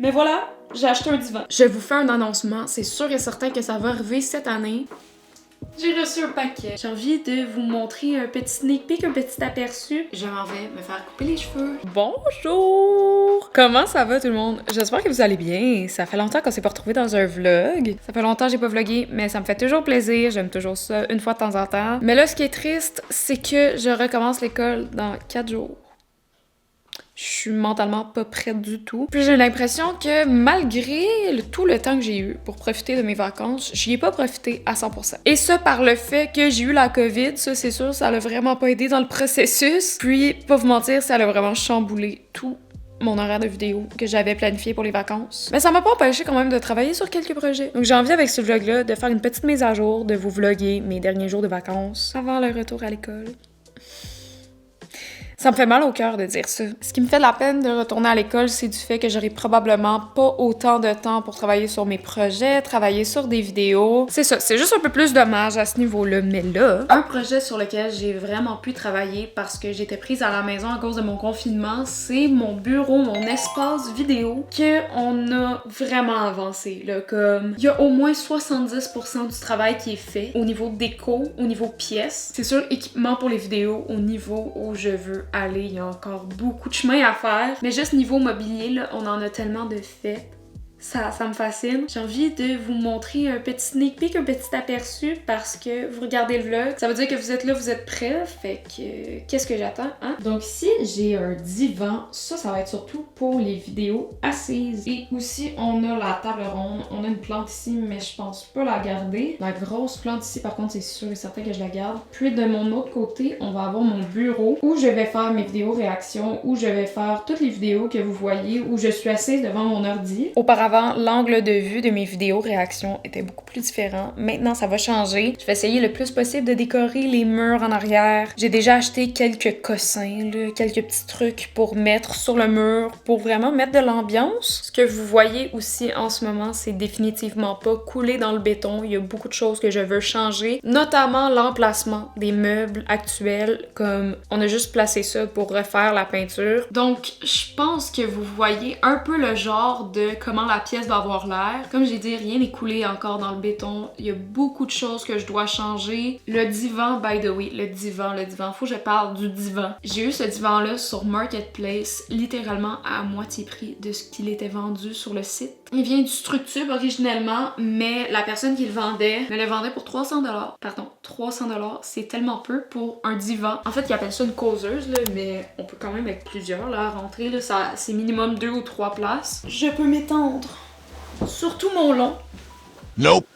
mais voilà, j'ai acheté un divan. Je vous fais un annoncement, c'est sûr et certain que ça va arriver cette année. J'ai reçu un paquet. J'ai envie de vous montrer un petit sneak peek, un petit aperçu. Je m'en vais me faire couper les cheveux. Bonjour! Comment ça va tout le monde? J'espère que vous allez bien. Ça fait longtemps qu'on s'est pas retrouvés dans un vlog. Ça fait longtemps que j'ai pas vlogué, mais ça me fait toujours plaisir. J'aime toujours ça, une fois de temps en temps. Mais là, ce qui est triste, c'est que je recommence l'école dans 4 jours. Je suis mentalement pas prête du tout. Puis j'ai l'impression que malgré tout le temps que j'ai eu pour profiter de mes vacances, j'y ai pas profité à 100%. Et ça par le fait que j'ai eu la COVID, ça c'est sûr, ça l'a vraiment pas aidé dans le processus. Puis, pas vous mentir, ça l'a vraiment chamboulé tout mon horaire de vidéo que j'avais planifié pour les vacances. Mais ça m'a pas empêché quand même de travailler sur quelques projets. Donc j'ai envie avec ce vlog-là de faire une petite mise à jour, de vous vlogger mes derniers jours de vacances avant le retour à l'école. Ça me fait mal au cœur de dire ça. Ce qui me fait de la peine de retourner à l'école, c'est du fait que j'aurai probablement pas autant de temps pour travailler sur mes projets, travailler sur des vidéos. C'est ça, c'est juste un peu plus dommage à ce niveau-là. Mais là, un projet sur lequel j'ai vraiment pu travailler parce que j'étais prise à la maison à cause de mon confinement, c'est mon bureau, mon espace vidéo, qu'on a vraiment avancé, là. Comme, il y a au moins 70% du travail qui est fait au niveau déco, au niveau pièces. C'est sûr, équipement pour les vidéos, au niveau où je veux aller, il y a encore beaucoup de chemin à faire. Mais juste niveau mobilier, là, on en a tellement de fait. Ça me fascine. J'ai envie de vous montrer un petit sneak peek, un petit aperçu parce que vous regardez le vlog. Ça veut dire que vous êtes là, vous êtes prêts. Fait que qu'est-ce que j'attends, hein? Donc ici, j'ai un divan. Ça va être surtout pour les vidéos assises. Et aussi, on a la table ronde. On a une plante ici, mais je pense pas la garder. La grosse plante ici, par contre, c'est sûr et certain que je la garde. Puis de mon autre côté, on va avoir mon bureau où je vais faire mes vidéos réactions, où je vais faire toutes les vidéos que vous voyez, où je suis assise devant mon ordi. Auparavant, l'angle de vue de mes vidéos réactions était beaucoup plus différent. Maintenant, ça va changer. Je vais essayer le plus possible de décorer les murs en arrière. J'ai déjà acheté quelques cossins, là, quelques petits trucs pour mettre sur le mur, pour vraiment mettre de l'ambiance. Ce que vous voyez aussi en ce moment, c'est définitivement pas coulé dans le béton. Il y a beaucoup de choses que je veux changer, notamment l'emplacement des meubles actuels, comme on a juste placé ça pour refaire la peinture. Donc, je pense que vous voyez un peu le genre de comment la pièce va avoir l'air. Comme j'ai dit, rien n'est coulé encore dans le béton. Il y a beaucoup de choses que je dois changer. Le divan, by the way, le divan. Faut que je parle du divan. J'ai eu ce divan-là sur Marketplace, littéralement à moitié prix de ce qu'il était vendu sur le site. Il vient du Structube originellement, mais la personne qui le vendait me le vendait pour 300$. Pardon, 300$, c'est tellement peu pour un divan. En fait, ils appellent ça une causeuse, là, mais on peut quand même être plusieurs là, à rentrer. Là, c'est minimum 2 ou 3 places. Je peux m'étendre sur tout mon long. Nope.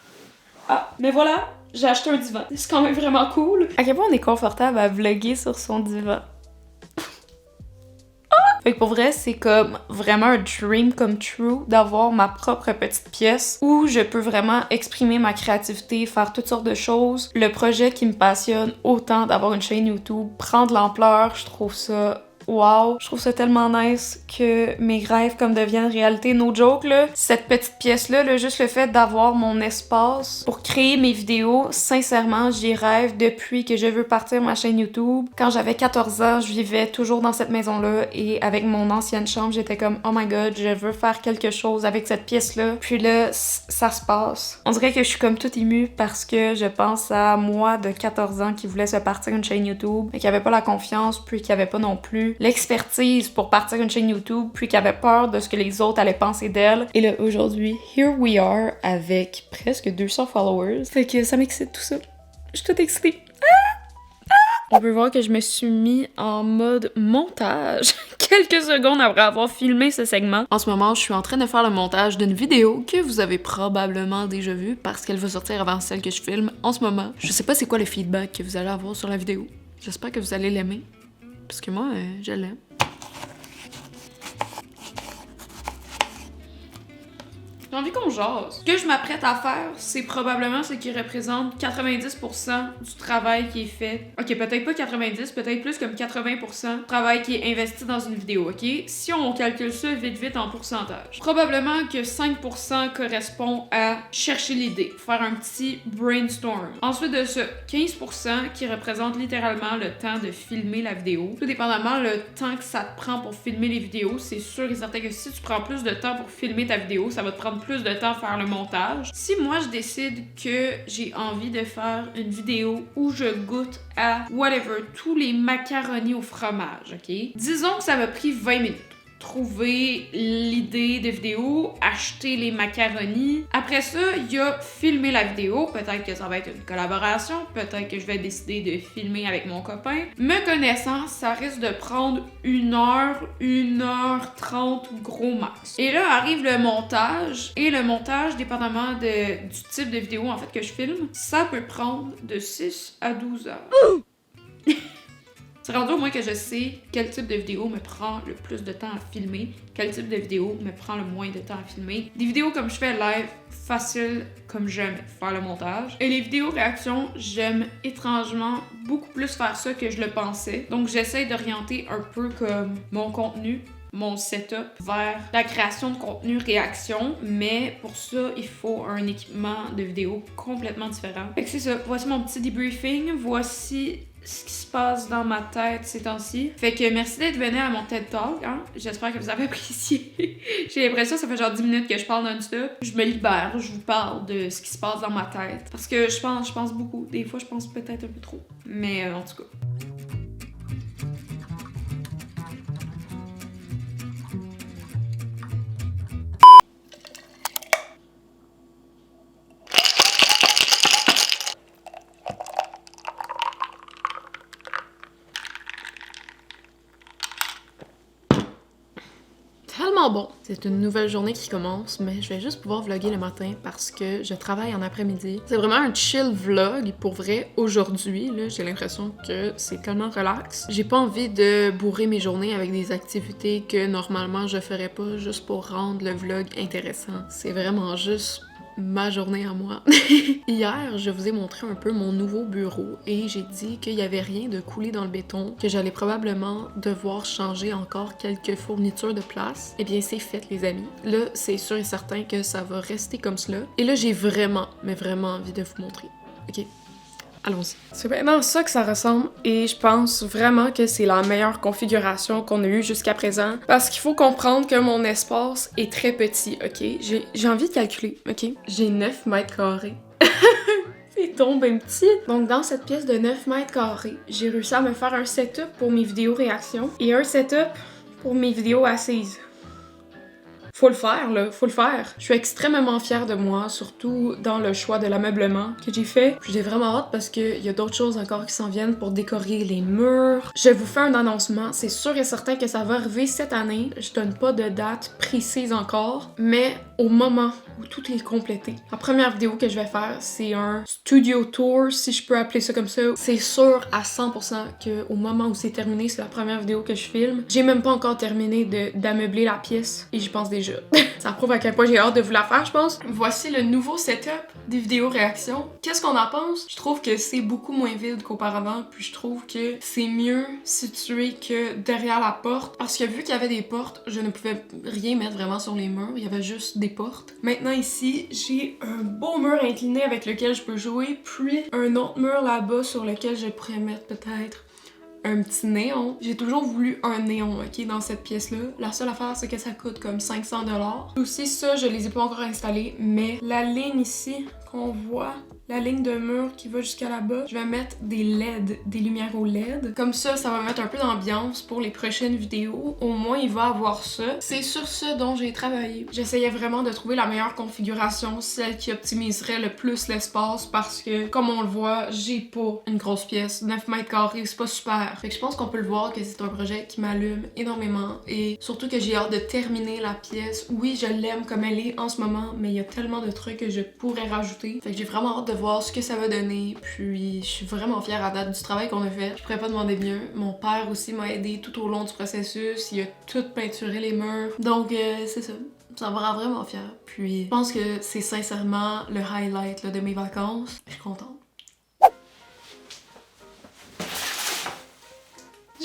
Ah, mais voilà, j'ai acheté un divan. C'est quand même vraiment cool. À quel point on est confortable à vlogger sur son divan. Fait que pour vrai, c'est comme vraiment un dream come true d'avoir ma propre petite pièce où je peux vraiment exprimer ma créativité, faire toutes sortes de choses. Le projet qui me passionne autant d'avoir une chaîne YouTube prend de l'ampleur, je trouve ça wow, je trouve ça tellement nice que mes rêves comme deviennent réalité, no joke là. Cette petite pièce-là, là, juste le fait d'avoir mon espace pour créer mes vidéos, sincèrement, j'y rêve depuis que je veux partir ma chaîne YouTube. Quand j'avais 14 ans, je vivais toujours dans cette maison-là et avec mon ancienne chambre, j'étais comme oh my god, je veux faire quelque chose avec cette pièce-là. Puis là, ça se passe. On dirait que je suis comme toute émue parce que je pense à moi de 14 ans qui voulait se partir une chaîne YouTube, mais qui avait pas la confiance, puis qui avait pas non plus l'expertise pour partir une chaîne YouTube, puis qui avait peur de ce que les autres allaient penser d'elle. Et là, aujourd'hui, here we are avec presque 200 followers. Fait que ça m'excite tout ça. Je suis toute excitée. On peut voir que je me suis mis en mode montage quelques secondes après avoir filmé ce segment. En ce moment, je suis en train de faire le montage d'une vidéo que vous avez probablement déjà vue parce qu'elle va sortir avant celle que je filme en ce moment. Je sais pas c'est quoi le feedback que vous allez avoir sur la vidéo. J'espère que vous allez l'aimer. Parce que moi, je l'aime. J'ai envie qu'on jase. Ce que je m'apprête à faire, c'est probablement ce qui représente 90% du travail qui est fait. Ok, peut-être pas 90, peut-être plus comme 80% du travail qui est investi dans une vidéo, ok? Si on calcule ça vite en pourcentage, probablement que 5% correspond à chercher l'idée, faire un petit brainstorm. Ensuite de ça, 15% qui représente littéralement le temps de filmer la vidéo. Tout dépendamment le temps que ça te prend pour filmer les vidéos, c'est sûr et certain que si tu prends plus de temps pour filmer ta vidéo, ça va te prendre plus de temps à faire le montage. Si moi je décide que j'ai envie de faire une vidéo où je goûte à whatever, tous les macaronis au fromage, ok? Disons que ça m'a pris 20 minutes. Trouver l'idée de vidéo, acheter les macaronis. Après ça, il y a filmer la vidéo. Peut-être que ça va être une collaboration. Peut-être que je vais décider de filmer avec mon copain. Me connaissant, ça risque de prendre 1h30 gros max. Et là arrive le montage. Et le montage, dépendamment du type de vidéo en fait que je filme, ça peut prendre de 6 à 12 heures. C'est rendu au moins que je sais quel type de vidéo me prend le plus de temps à filmer, quel type de vidéo me prend le moins de temps à filmer. Des vidéos comme je fais live, facile comme j'aime faire le montage. Et les vidéos réactions, j'aime étrangement beaucoup plus faire ça que je le pensais. Donc j'essaie d'orienter un peu comme mon contenu, mon setup vers la création de contenu réaction, mais pour ça, il faut un équipement de vidéo complètement différent. Fait que c'est ça, voici mon petit debriefing, voici ce qui se passe dans ma tête ces temps-ci. Fait que merci d'être venu à mon TED Talk, hein? J'espère que vous avez apprécié. J'ai l'impression que ça fait genre 10 minutes que je parle non-stop. Je me libère, je vous parle de ce qui se passe dans ma tête. Parce que je pense beaucoup. Des fois, je pense peut-être un peu trop. Mais en tout cas. Tellement bon! C'est une nouvelle journée qui commence, mais je vais juste pouvoir vlogger le matin parce que je travaille en après-midi. C'est vraiment un chill vlog, pour vrai, aujourd'hui, là, j'ai l'impression que c'est tellement relax. J'ai pas envie de bourrer mes journées avec des activités que normalement je ferais pas juste pour rendre le vlog intéressant. C'est vraiment juste ma journée à moi. Hier, je vous ai montré un peu mon nouveau bureau et j'ai dit qu'il y avait rien de coulé dans le béton, que j'allais probablement devoir changer encore quelques fournitures de place. Eh bien, c'est fait, les amis. Là, c'est sûr et certain que ça va rester comme cela. Et là, j'ai vraiment, mais vraiment envie de vous montrer. Ok? Allons-y. C'est vraiment ça que ça ressemble et je pense vraiment que c'est la meilleure configuration qu'on a eue jusqu'à présent parce qu'il faut comprendre que mon espace est très petit, ok? J'ai envie de calculer, ok? J'ai 9 mètres carrés. C'est tombé petit. Donc dans cette pièce de 9 mètres carrés, j'ai réussi à me faire un setup pour mes vidéos réactions et un setup pour mes vidéos assises. Faut le faire, là, faut le faire. Je suis extrêmement fière de moi, surtout dans le choix de l'ameublement que j'ai fait. Puis j'ai vraiment hâte parce qu'il y a d'autres choses encore qui s'en viennent pour décorer les murs. Je vous fais un annoncement, c'est sûr et certain que ça va arriver cette année. Je donne pas de date précise encore, mais au moment où tout est complété. La première vidéo que je vais faire, c'est un studio tour, si je peux appeler ça comme ça. C'est sûr à 100% que au moment où c'est terminé, c'est la première vidéo que je filme. J'ai même pas encore terminé d'ameubler la pièce et j'y pense déjà. Ça prouve à quel point j'ai hâte de vous la faire, je pense. Voici le nouveau setup des vidéos réactions. Qu'est-ce qu'on en pense? Je trouve que c'est beaucoup moins vide qu'auparavant, puis je trouve que c'est mieux situé que derrière la porte. Parce que vu qu'il y avait des portes, je ne pouvais rien mettre vraiment sur les murs, il y avait juste des portes. Maintenant ici, j'ai un beau mur incliné avec lequel je peux jouer, puis un autre mur là-bas sur lequel je pourrais mettre peut-être un petit néon. J'ai toujours voulu un néon, ok, dans cette pièce-là. La seule affaire, c'est que ça coûte comme 500 $. Aussi, ça, je les ai pas encore installés, mais la ligne ici qu'on voit, la ligne de mur qui va jusqu'à là-bas, je vais mettre des LED, des lumières au LED. Comme ça, ça va mettre un peu d'ambiance pour les prochaines vidéos. Au moins, il va avoir ça. C'est sur ce dont j'ai travaillé. J'essayais vraiment de trouver la meilleure configuration, celle qui optimiserait le plus l'espace parce que, comme on le voit, j'ai pas une grosse pièce. 9 mètres carrés, c'est pas super. Fait que je pense qu'on peut le voir que c'est un projet qui m'allume énormément et surtout que j'ai hâte de terminer la pièce. Oui, je l'aime comme elle est en ce moment, mais il y a tellement de trucs que je pourrais rajouter. Fait que j'ai vraiment hâte de voir ce que ça va donner, puis je suis vraiment fière à date du travail qu'on a fait. Je pourrais pas demander mieux. Mon père aussi m'a aidé tout au long du processus, il a tout peinturé les murs. Donc c'est ça. Ça me rend vraiment fière. Puis je pense que c'est sincèrement le highlight là, de mes vacances. Je suis contente.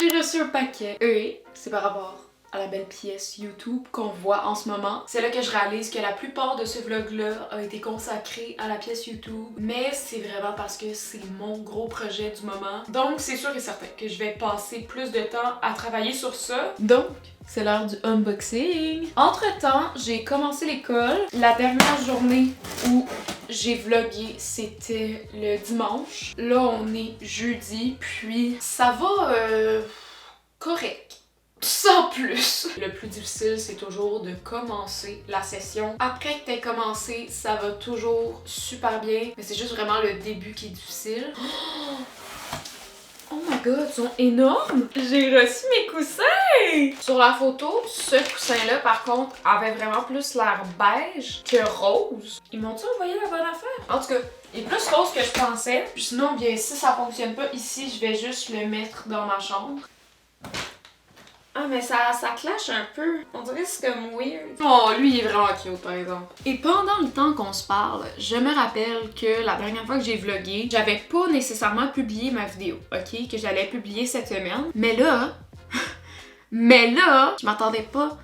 J'ai reçu un paquet. Et c'est par rapport à la belle pièce YouTube qu'on voit en ce moment. C'est là que je réalise que la plupart de ce vlog-là a été consacré à la pièce YouTube. Mais c'est vraiment parce que c'est mon gros projet du moment. Donc c'est sûr et certain que je vais passer plus de temps à travailler sur ça. Donc c'est l'heure du unboxing. Entre-temps, j'ai commencé l'école. La dernière journée où j'ai vlogué, c'était le dimanche. Là, on est jeudi, puis ça va correct. Sans plus. Le plus difficile, c'est toujours de commencer la session. Après que t'aies commencé, ça va toujours super bien. Mais c'est juste vraiment le début qui est difficile. Oh my god, ils sont énormes! J'ai reçu mes coussins! Sur la photo, ce coussin-là, par contre, avait vraiment plus l'air beige que rose. Ils m'ont-tu envoyé la bonne affaire? En tout cas, il est plus rose que je pensais. Puis sinon, bien, si ça fonctionne pas ici, je vais juste le mettre dans ma chambre. Ah, mais ça clash un peu. On dirait que c'est comme weird. Oh, lui, il est vraiment cute, par exemple. Et pendant le temps qu'on se parle, je me rappelle que la dernière fois que j'ai vlogué, j'avais pas nécessairement publié ma vidéo, ok? Que j'allais publier cette semaine. Mais là, je m'attendais pas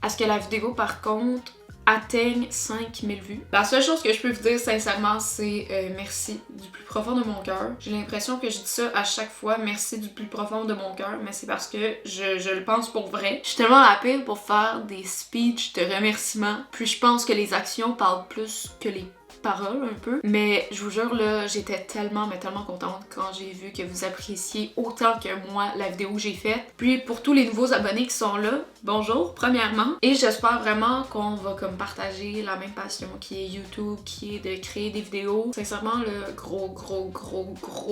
à ce que la vidéo, par contre, atteigne 5000 vues. La seule chose que je peux vous dire sincèrement, c'est merci du plus profond de mon cœur. J'ai l'impression que je dis ça à chaque fois, merci du plus profond de mon cœur, mais c'est parce que je le pense pour vrai. Je suis tellement la pire pour faire des speeches de remerciements, puis je pense que les actions parlent plus que les paroles un peu. Mais je vous jure là, j'étais tellement mais tellement contente quand j'ai vu que vous appréciez autant que moi la vidéo que j'ai faite. Puis pour tous les nouveaux abonnés qui sont là, bonjour premièrement. Et j'espère vraiment qu'on va comme partager la même passion qui est YouTube, qui est de créer des vidéos. Sincèrement le gros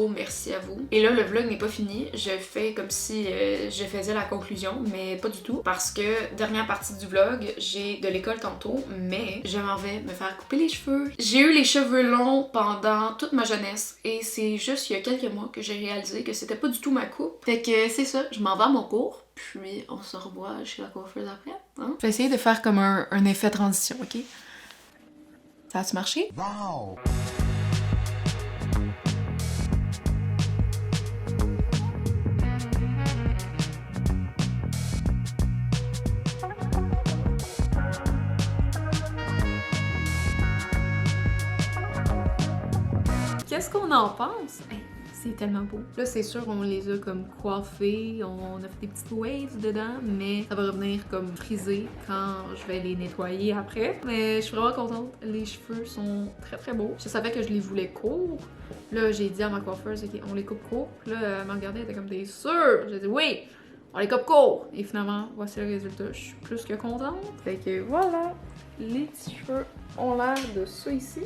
merci à vous. Et là le vlog n'est pas fini, je fais comme si je faisais la conclusion, mais pas du tout. Parce que dernière partie du vlog, j'ai de l'école tantôt, mais je m'en vais me faire couper les cheveux. J'ai eu les cheveux longs pendant toute ma jeunesse et c'est juste il y a quelques mois que j'ai réalisé que c'était pas du tout ma coupe. Fait que c'est ça, je m'en vais à mon cours, puis on se revoit chez la coiffeuse après. Hein? Je vais essayer de faire comme un effet transition, ok? Ça a-tu marché? Wow! Qu'est-ce qu'on en pense? Hey, c'est tellement beau. Là, c'est sûr, on les a comme coiffés, on a fait des petites waves dedans, mais ça va revenir comme frisé quand je vais les nettoyer après. Mais je suis vraiment contente. Les cheveux sont très beaux. Je savais que je les voulais courts. Là, j'ai dit à ma coiffeuse, ok, on les coupe court. Là, elle m'a regardé, elle était comme, t'es sûre? J'ai dit, oui, on les coupe court. Et finalement, voici le résultat. Je suis plus que contente. Fait que voilà, les petits cheveux ont l'air de ça ici.